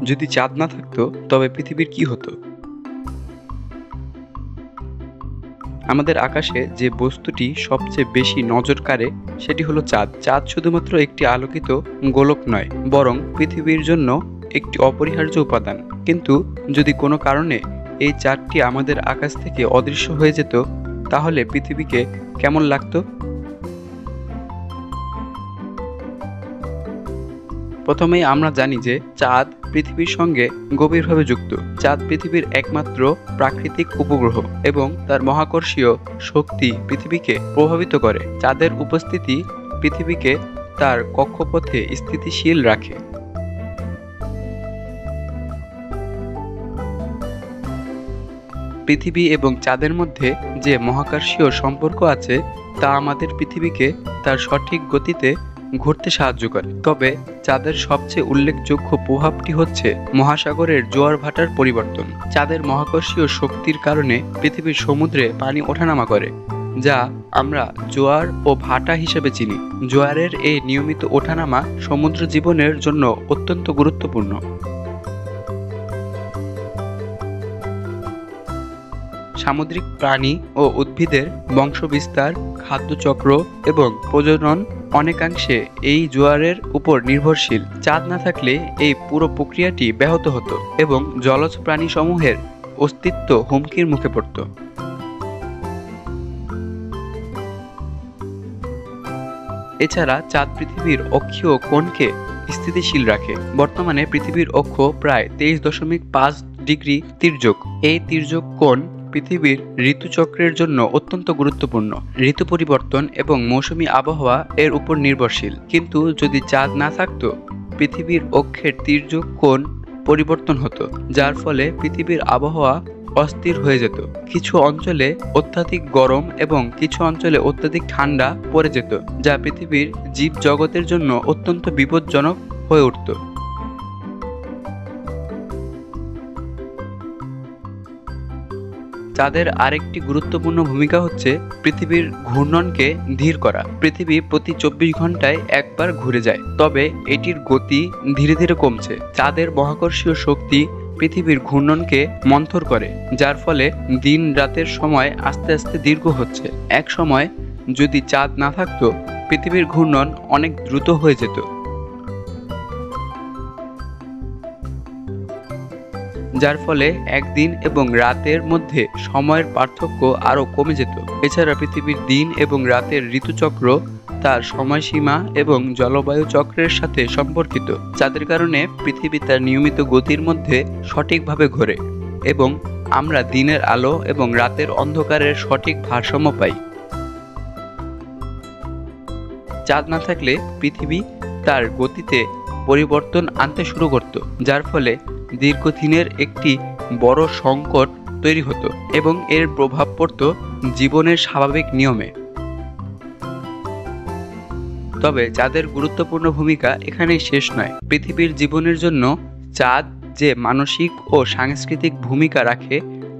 যদি চাঁদ না থাকতো তবে পৃথিবীর কি হতো? আমাদের আকাশে যে বস্তুটি সবচেয়ে বেশি নজর কাড়ে সেটি হলো চাঁদ। চাঁদ শুধুমাত্র একটি আলোকিত গোলক নয়, বরং পৃথিবীর জন্য একটি অপরিহার্য উপাদান। কিন্তু যদি কোনো কারণে এই চাঁদটি আমাদের আকাশ থেকে অদৃশ্য হয়ে যেত, তাহলে পৃথিবীকে কেমন লাগতো? প্রথমেই আমরা জানি যে চাঁদ পৃথিবীর সঙ্গে গভীরভাবে যুক্ত। চাঁদ পৃথিবীর একমাত্র প্রাকৃতিক উপগ্রহ এবং তার মহাকর্ষীয় শক্তি পৃথিবীকে প্রভাবিত করে। চাঁদের উপস্থিতি পৃথিবীকে তার কক্ষপথে স্থিতিশীল রাখে। পৃথিবী এবং চাঁদের মধ্যে যে মহাকর্ষীয় সম্পর্ক আছে তা আমাদের পৃথিবীকে তার সঠিক গতিতে ঘুরতে সাহায্য করে। তবে চাঁদের সবচেয়ে উল্লেখযোগ্য প্রভাবটি হচ্ছে মহাসাগরের জোয়ার ভাটার পরিবর্তন। চাঁদের মহাকর্ষীয় শক্তির কারণে পৃথিবীর সমুদ্রে পানি ওঠানামা করে, যা আমরা জোয়ার ও ভাটা হিসেবে চিনি। জোয়ারের এই নিয়মিত ওঠানামা সমুদ্র জীবনের জন্য অত্যন্ত গুরুত্বপূর্ণ। সামুদ্রিক প্রাণী ও উদ্ভিদের বংশবিস্তার, খাদ্যচক্র এবং প্রজনন অনেকাংশে এই জোয়ারের উপর নির্ভরশীল। চাঁদ না থাকলে এই পুরো প্রক্রিয়াটি ব্যাহত হতো এবং জলজ প্রাণীসমূহের অস্তিত্ব হুমকির মুখে পড়ত। এছাড়া চাঁদ পৃথিবীর অক্ষীয় কোণকে স্থিতিশীল রাখে। বর্তমানে পৃথিবীর অক্ষ প্রায় 23.5 ডিগ্রি তির্যক। এই তির্যক কোণ পৃথিবীর ঋতুচক্রের জন্য অত্যন্ত গুরুত্বপূর্ণ। ঋতু পরিবর্তন এবং মৌসুমী আবহাওয়া এর উপর নির্ভরশীল। কিন্তু যদি চাঁদ না থাকতো, পৃথিবীর অক্ষের তির্যক কোণ পরিবর্তন হতো, যার ফলে পৃথিবীর আবহাওয়া অস্থির হয়ে যেত। কিছু অঞ্চলে অত্যাধিক গরম এবং কিছু অঞ্চলে অত্যাধিক ঠান্ডা পড়ে যেত, যা পৃথিবীর জীবজগতের জন্য অত্যন্ত বিপজ্জনক হয়ে উঠত। চাঁদের আরেকটি গুরুত্বপূর্ণ ভূমিকা হচ্ছে পৃথিবীর ঘূর্ণনকে ধীর করা। পৃথিবী প্রতি 24 ঘন্টায় একবার ঘুরে যায়, তবে এটির গতি ধীরে ধীরে কমছে। চাঁদের মহাকর্ষীয় শক্তি পৃথিবীর ঘূর্ণনকে মন্থর করে, যার ফলে দিন রাতের সময় আস্তে আস্তে দীর্ঘ হচ্ছে। এক সময় যদি চাঁদ না থাকতো, পৃথিবীর ঘূর্ণন অনেক দ্রুত হয়ে যেত, যার ফলে একদিন এবং রাতের মধ্যে সময়ের পার্থক্য আরও কমে যেত। এছাড়া পৃথিবীর দিন এবং রাতের ঋতুচক্র তার সময়সীমা এবং জলবায়ু চক্রের সাথে সম্পর্কিত। যাদের কারণে পৃথিবী তার নিয়মিত গতির মধ্যে সঠিকভাবে ঘোরে এবং আমরা দিনের আলো এবং রাতের অন্ধকারের সঠিক ভারসাম্য পাই। চাঁদ না থাকলে পৃথিবী তার গতিতে পরিবর্তন আনতে শুরু করত, যার ফলে দীর্ঘদিনের একটি বড় সংকট তৈরি হতো এবং এর প্রভাব পড়ত জীবনের স্বাভাবিক নিয়মে। তবে চাঁদের গুরুত্বপূর্ণ ভূমিকা এখানেই শেষ নয়। পৃথিবীর জীবনের জন্য চাঁদ যে মানসিক ও সাংস্কৃতিক ভূমিকা রাখে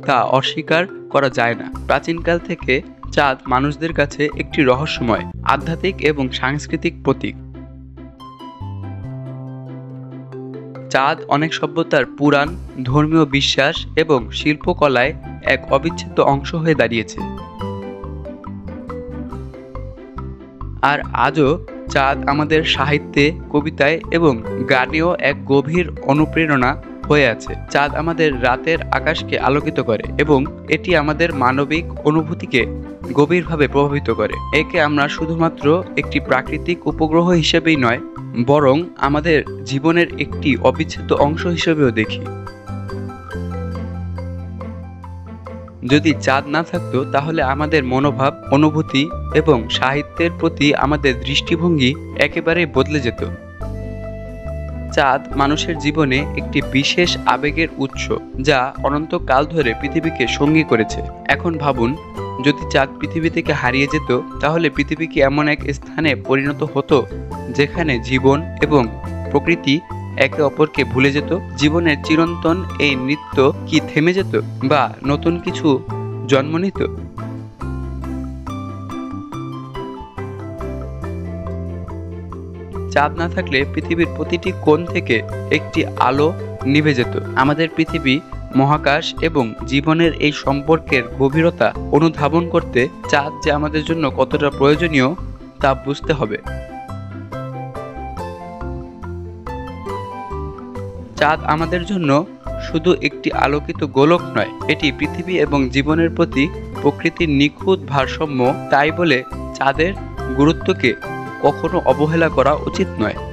তা অস্বীকার করা যায় না। প্রাচীনকাল থেকে চাঁদ মানুষদের কাছে একটি রহস্যময়, আধ্যাত্মিক এবং সাংস্কৃতিক প্রতীক। চাঁদ অনেক সভ্যতার পুরাণ, ধর্মীয় বিশ্বাস এবং শিল্পকলায় এক অবিচ্ছেদ্য অংশ হয়ে দাঁড়িয়েছে। আর আজও চাঁদ আমাদের সাহিত্যে, কবিতায় এবং গানেও এক গভীর অনুপ্রেরণা হয়ে আছে। চাঁদ আমাদের রাতের আকাশকে আলোকিত করে এবং এটি আমাদের মানবিক অনুভূতিকে গভীরভাবে প্রভাবিত করে। একে আমরা শুধুমাত্র একটি প্রাকৃতিক উপগ্রহ হিসেবেই নয়, বরং আমাদের জীবনের একটি অবিচ্ছেদ্য অংশ হিসেবেও দেখি। যদি চাঁদ না থাকতো, তাহলে আমাদের মনোভাব, অনুভূতি এবং সাহিত্যের প্রতি আমাদের দৃষ্টিভঙ্গি একেবারেই বদলে যেত। চাঁদ মানুষের জীবনে একটি বিশেষ আবেগের উৎস, যা অনন্তকাল ধরে পৃথিবীকে সঙ্গী করেছে। এখন ভাবুন, যদি চাঁদ পৃথিবী থেকে হারিয়ে যেত, তাহলে পৃথিবী কি এমন এক স্থানে পরিণত হতো যেখানে জীবন এবং প্রকৃতি একে অপরকে ভুলে যেত? জীবনের চিরন্তন এই নৃত্য কি থেমে যেত বা নতুন কিছু জন্ম নিত? চাঁদ না থাকলে পৃথিবীর প্রতিটি কোণ থেকে একটি আলো নিভে যেত। আমাদের পৃথিবী, মহাকাশ এবং জীবনের এই সম্পর্কের গভীরতা অনুধাবন করতে চাঁদ যে আমাদের জন্য কতটা প্রয়োজনীয় তা বুঝতে হবে। চাঁদ আমাদের জন্য শুধু একটি আলোকিত গোলক নয়, এটি পৃথিবী এবং জীবনের প্রতি প্রকৃতির নিখুঁত ভারসাম্য। তাই বলে চাঁদের গুরুত্বকে কখনো অবহেলা করা উচিত নয়।